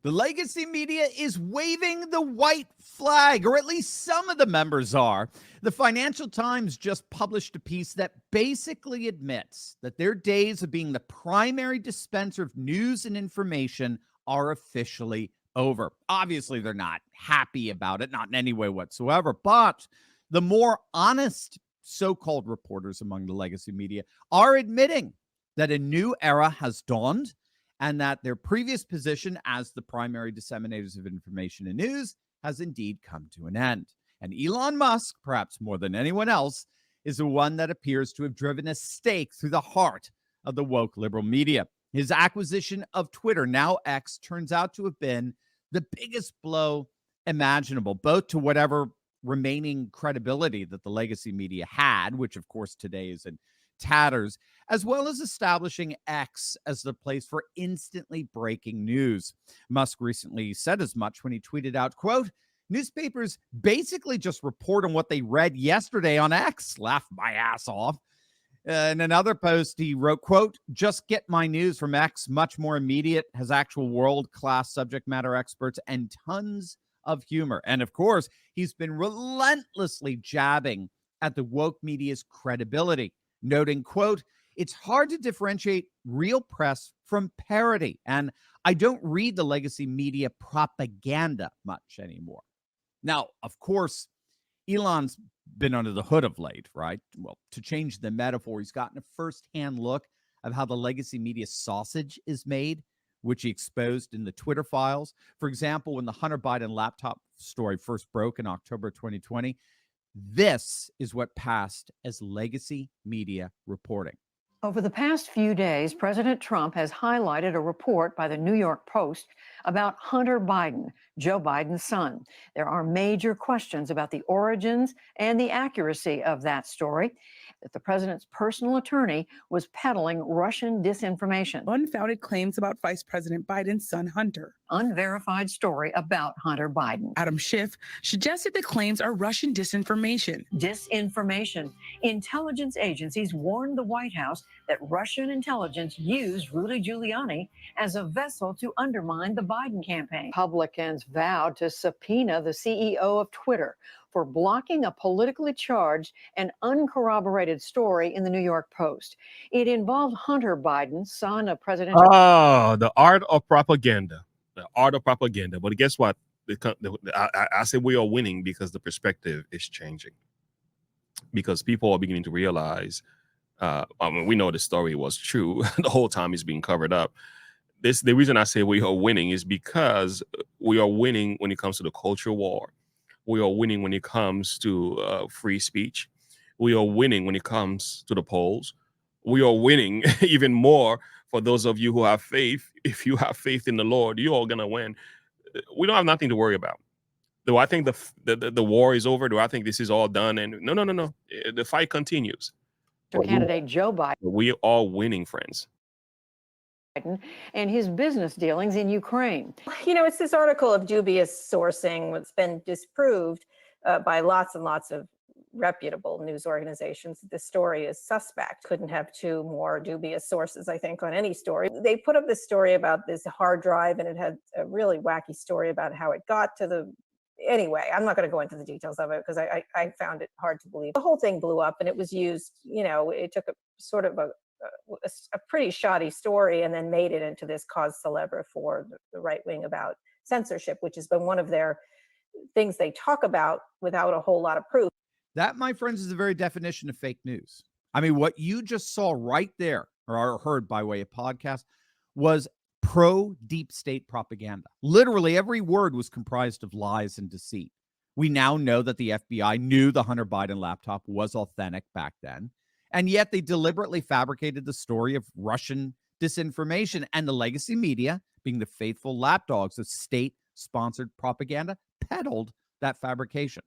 The legacy media is waving the white flag, or at least some of the members are. The Financial Times just published a piece that basically admits that their days of being the primary dispenser of news and information are officially over. Obviously, they're not happy about it, not in any way whatsoever, but the more honest so-called reporters among the legacy media are admitting that a new era has dawned and that their previous position as the primary disseminators of information and news has indeed come to an end. And Elon Musk, perhaps more than anyone else, is the one that appears to have driven a stake through the heart of the woke liberal media. His acquisition of Twitter, now X, turns out to have been the biggest blow imaginable, both to whatever remaining credibility that the legacy media had, which of course today is in tatters, as well as establishing X as the place for instantly breaking news. Musk recently said as much when he tweeted out, quote, "Newspapers basically just report on what they read yesterday on X." Laughed my ass off. In another post, he wrote, quote, "Just get my news from X, much more immediate, has actual world-class subject matter experts and tons of humor." And of course, he's been relentlessly jabbing at the woke media's credibility, noting, quote, "It's hard to differentiate real press from parody, and I don't read the legacy media propaganda much anymore." Now, of course, Elon's been under the hood of late, right? Well, to change the metaphor, he's gotten a firsthand look of how the legacy media sausage is made, which he exposed in the Twitter files. For example, when the Hunter Biden laptop story first broke in October 2020, this is what passed as legacy media reporting. Over the past few days, President Trump has highlighted a report by the New York Post about Hunter Biden, Joe Biden's son. There are major questions about the origins and the accuracy of that story, that the president's personal attorney was peddling Russian disinformation. Unfounded claims about Vice President Biden's son, Hunter. Unverified story about Hunter Biden. Adam Schiff suggested the claims are Russian disinformation. Disinformation. Intelligence agencies warned the White House that Russian intelligence used Rudy Giuliani as a vessel to undermine the Biden campaign. Republicans vowed to subpoena the CEO of Twitter for blocking a politically charged and uncorroborated story in the New York Post. It involved Hunter Biden, son of President. Oh, the art of propaganda. The art of propaganda. But guess what? I say we are winning because the perspective is changing. Because people are beginning to realize, we know the story was true. The whole time it's being covered up. The reason I say we are winning is because we are winning when it comes to the culture war. We are winning when it comes to free speech. We are winning when it comes to the polls. We are winning even more for those of you who have faith. If you have faith in the Lord, you're all going to win. We don't have nothing to worry about. Do I think the war is over? Do I think this is all done? And no. The fight continues. Candidate Joe Biden. We are winning, friends. And his business dealings in Ukraine. You know, it's this article of dubious sourcing that's been disproved by lots and lots of reputable news organizations. The story is suspect. Couldn't have two more dubious sources, I think, on any story. They put up this story about this hard drive, and it had a really wacky story about how it got to the. Anyway, I'm not going to go into the details of it because I found it hard to believe. The whole thing blew up, and it was used, you know, it took a sort of a pretty shoddy story and then made it into this cause célèbre for the right wing about censorship, which has been one of their things they talk about without a whole lot of proof. That, my friends, is the very definition of fake news. I mean, what you just saw right there, or heard by way of podcast, was pro-deep state propaganda. Literally every word was comprised of lies and deceit. We now know that the FBI knew the Hunter Biden laptop was authentic back then. And yet they deliberately fabricated the story of Russian disinformation, and the legacy media, being the faithful lapdogs of state-sponsored propaganda, peddled that fabrication.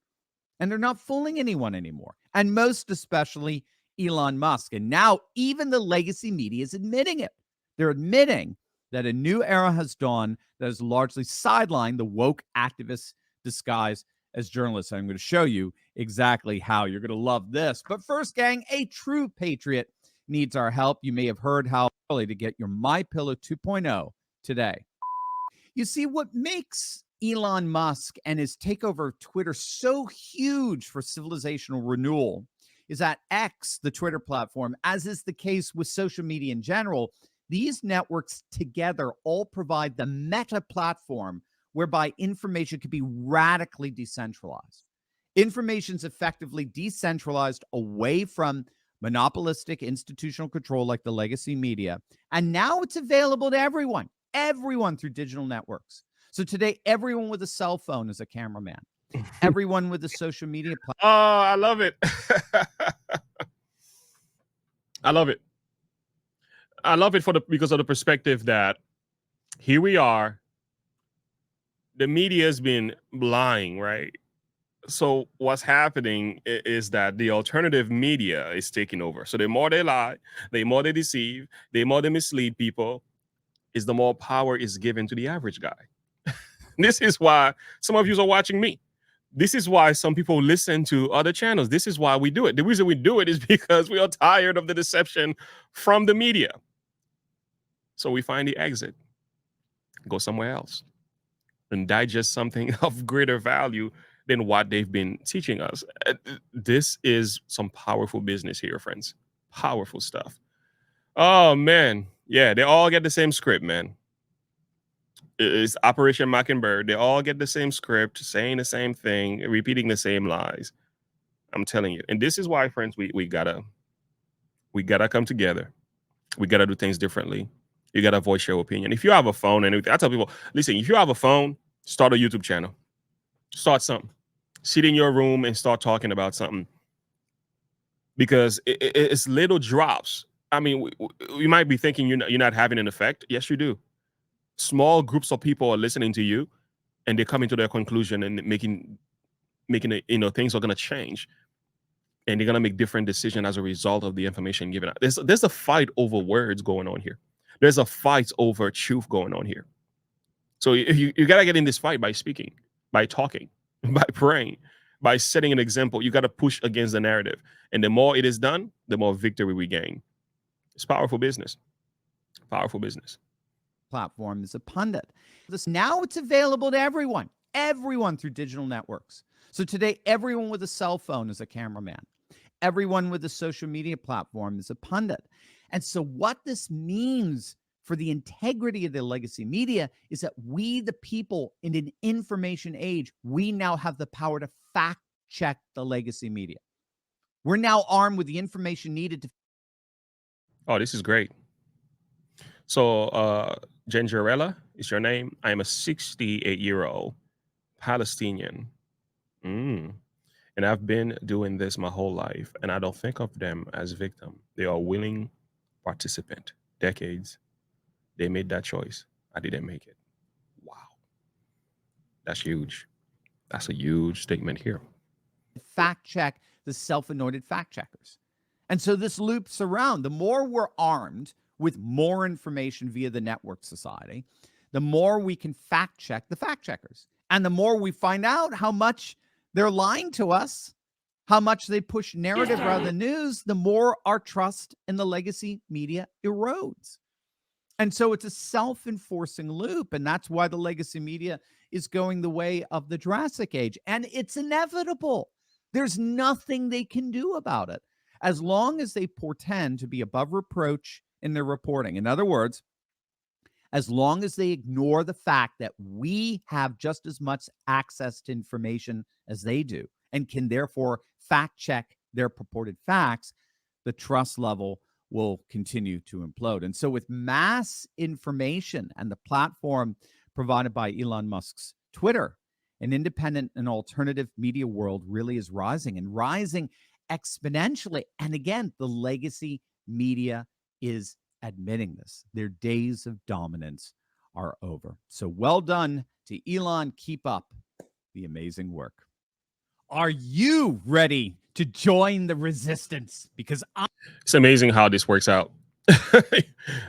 And they're not fooling anyone anymore, and most especially Elon Musk. And now even the legacy media is admitting it. They're admitting that a new era has dawned that has largely sidelined the woke activists disguised as journalists. I'm going to show you exactly how. You're going to love this. But first, gang, a true patriot needs our help. You may have heard how early to get your MyPillow 2.0 today. You see, what makes Elon Musk and his takeover of Twitter so huge for civilizational renewal is that X, the Twitter platform, as is the case with social media in general, these networks together all provide the meta platform whereby information can be radically decentralized. Information's effectively decentralized away from monopolistic institutional control like the legacy media. And now it's available to everyone through digital networks. So today, everyone with a cell phone is a cameraman. Everyone with a social media platform. Oh, I love it. I love it. I love it because of the perspective that here we are. The media has been lying, right? So what's happening is that the alternative media is taking over. So the more they lie, the more they deceive, the more they mislead people, is the more power is given to the average guy. This is why some of you are watching me. This is why some people listen to other channels. This is why we do it. The reason we do it is because we are tired of the deception from the media. So we find the exit, go somewhere else, and digest something of greater value than what they've been teaching us. This is some powerful business here, friends. Powerful stuff. Oh, man. Yeah, they all get the same script, man. It's Operation Mockingbird. They all get the same script, saying the same thing, repeating the same lies. I'm telling you. And this is why, friends, we gotta come together. We gotta do things differently. You gotta voice your opinion. If you have a phone and everything, I tell people, listen, if you have a phone, start a YouTube channel. Start something. Sit in your room and start talking about something. Because it's little drops. I mean, you might be thinking you're not having an effect. Yes, you do. Small groups of people are listening to you, and they're coming to their conclusion and making it, things are going to change, and they're going to make different decisions as a result of the information given out. There's a fight over words going on here. There's a fight over truth going on here. So you got to get in this fight by speaking, by talking, by praying, by setting an example. You got to push against the narrative. And the more it is done, the more victory we gain. It's powerful business. Powerful business. Platform is a pundit. Now it's available to everyone through digital networks. So today, everyone with a cell phone is a cameraman. Everyone with a social media platform is a pundit. And so what this means for the integrity of the legacy media is that we, the people in an information age, we now have the power to fact check the legacy media. We're now armed with the information needed to. Oh, this is great. So, Gengerella is your name. I am a 68-year-old Palestinian. And I've been doing this my whole life, and I don't think of them as victim. They are willing participant. Decades. They made that choice. I didn't make it. Wow. That's huge. That's a huge statement here. Fact check the self-anointed fact checkers. And so this loops around. The more we're armed with more information via the network society, the more we can fact check the fact checkers. And the more we find out how much they're lying to us, how much they push narrative rather than news, the more our trust in the legacy media erodes. And so it's a self-enforcing loop. And that's why the legacy media is going the way of the Jurassic Age. And it's inevitable. There's nothing they can do about it as long as they portend to be above reproach in their reporting. In other words, as long as they ignore the fact that we have just as much access to information as they do and can therefore fact check their purported facts, the trust level will continue to implode. And so with mass information and the platform provided by Elon Musk's Twitter, an independent and alternative media world really is rising and rising exponentially. And again, the legacy media is admitting this. Their days of dominance are over. So well done to Elon. Keep up the amazing work. Are you ready to join the resistance? Because it's amazing how this works out.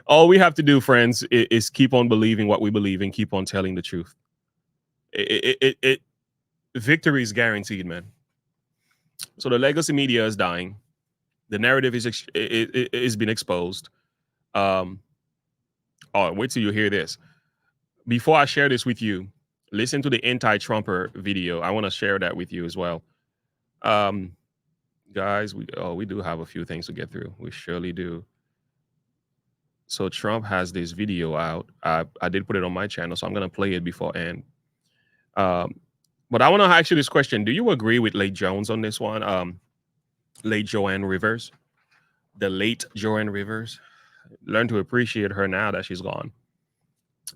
All we have to do, friends, is keep on believing what we believe and keep on telling the truth. Victory is guaranteed, man. So the legacy media is dying. The narrative is being exposed. Oh, wait till you hear this. before I share this with you, listen to the anti-Trumper video. I want to share that with you as well. Guys, we do have a few things to get through. We surely do. So Trump has this video out. I did put it on my channel, so I'm going to play it before end. But I want to ask you this question. Do you agree with Late Jones on this one? Late Joanne Rivers. The late Joanne Rivers. Learn to appreciate her now that she's gone.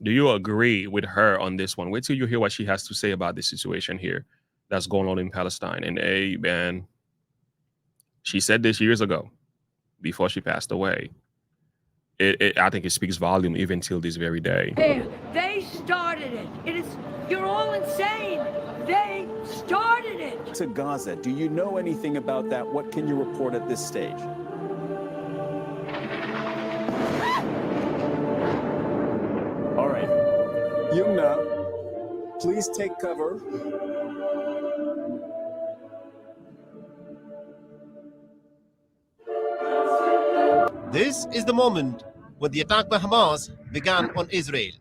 Do you agree with her on this one? Wait till you hear what she has to say about the situation here that's going on in Palestine. And hey, man, she said this years ago before she passed away. I think it speaks volume even till this very day. They started it. You're all insane. They started it. To Gaza, do you know anything about that? What can you report at this stage? All right. Yumna, please take cover. This is the moment when the attack by Hamas began on Israel.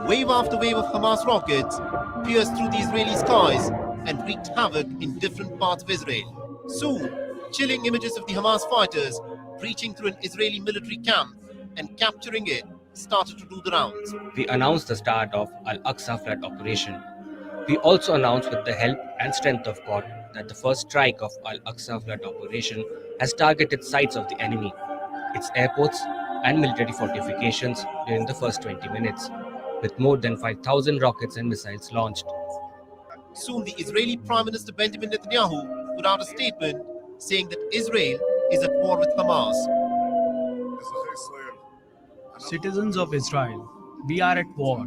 Wave after wave of Hamas rockets pierced through the Israeli skies and wreaked havoc in different parts of Israel. Soon, chilling images of the Hamas fighters breaching through an Israeli military camp and capturing it started to do the rounds. We announced the start of Al-Aqsa Flood Operation. We also announced with the help and strength of God that the first strike of Al-Aqsa Flood Operation has targeted sites of the enemy, its airports and military fortifications during the first 20 minutes, with more than 5,000 rockets and missiles launched. Soon the Israeli Prime Minister Benjamin Netanyahu put out a statement saying that Israel is at war with Hamas. Citizens of Israel, we are at war.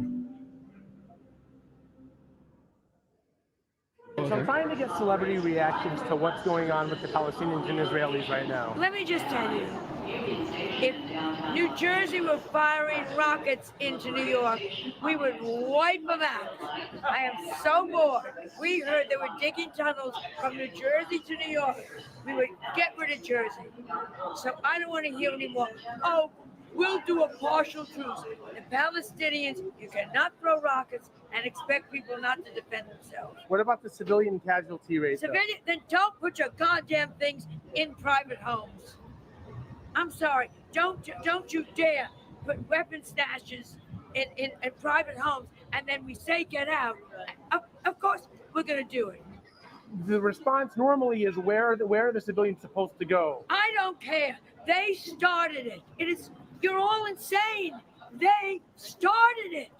So I'm trying to get celebrity reactions to what's going on with the Palestinians and Israelis right now. Let me just tell you, if New Jersey were firing rockets into New York, we would wipe them out. I am so bored. We heard they were digging tunnels from New Jersey to New York. We would get rid of Jersey. So I don't want to hear anymore. Oh, we'll do a partial truce. The Palestinians, you cannot throw rockets and expect people not to defend themselves. What about the civilian casualty rate? Civilian, then don't put your goddamn things in private homes. I'm sorry. Don't you dare put weapon stashes in private homes, and then we say get out. Of course, we're going to do it. The response normally is where are the civilians supposed to go? I don't care. They started it. You're all insane. They started it.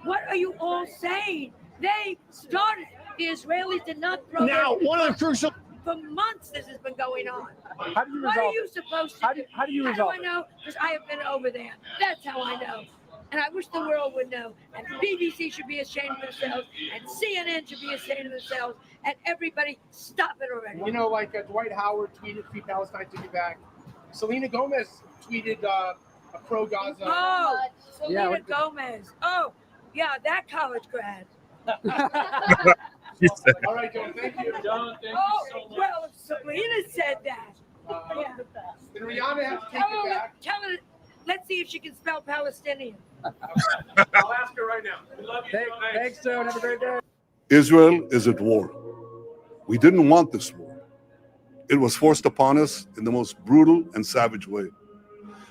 What are you all saying? They started it. The Israelis did not throw Now, one of the crucial... For months this has been going on. How do you resolve What are you supposed to do? How do you resolve How do I know? Because I have been over there. That's how I know. And I wish the world would know. And BBC should be ashamed of themselves. And CNN should be ashamed of themselves. And everybody, stop it already. You know, like Dwight Howard tweeted, Free Palestine, take it back. Selena Gomez tweeted a pro-Gaza. Oh, Selena Yeah, Gomez. Oh, yeah, that college grad. All right, John, thank you. John, thank you so much. Well, if Selena said that. Yeah. Did Rihanna have to take it back? Tell her, let's see if she can spell Palestinian. I'll ask her right now. We love you. Thanks, John. Have a great day. Israel is at war. We didn't want this war. It was forced upon us in the most brutal and savage way.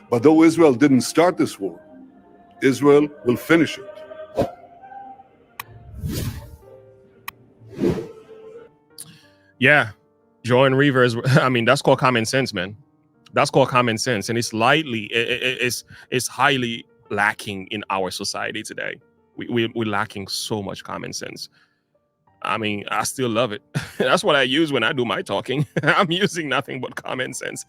But though Israel didn't start this war, Israel will finish it. Yeah, Joanne Rivers. I mean, that's called common sense, man. That's called common sense, and it's highly lacking in our society today. We're lacking so much common sense. I mean, I still love it. That's what I use when I do my talking. I'm using nothing but common sense.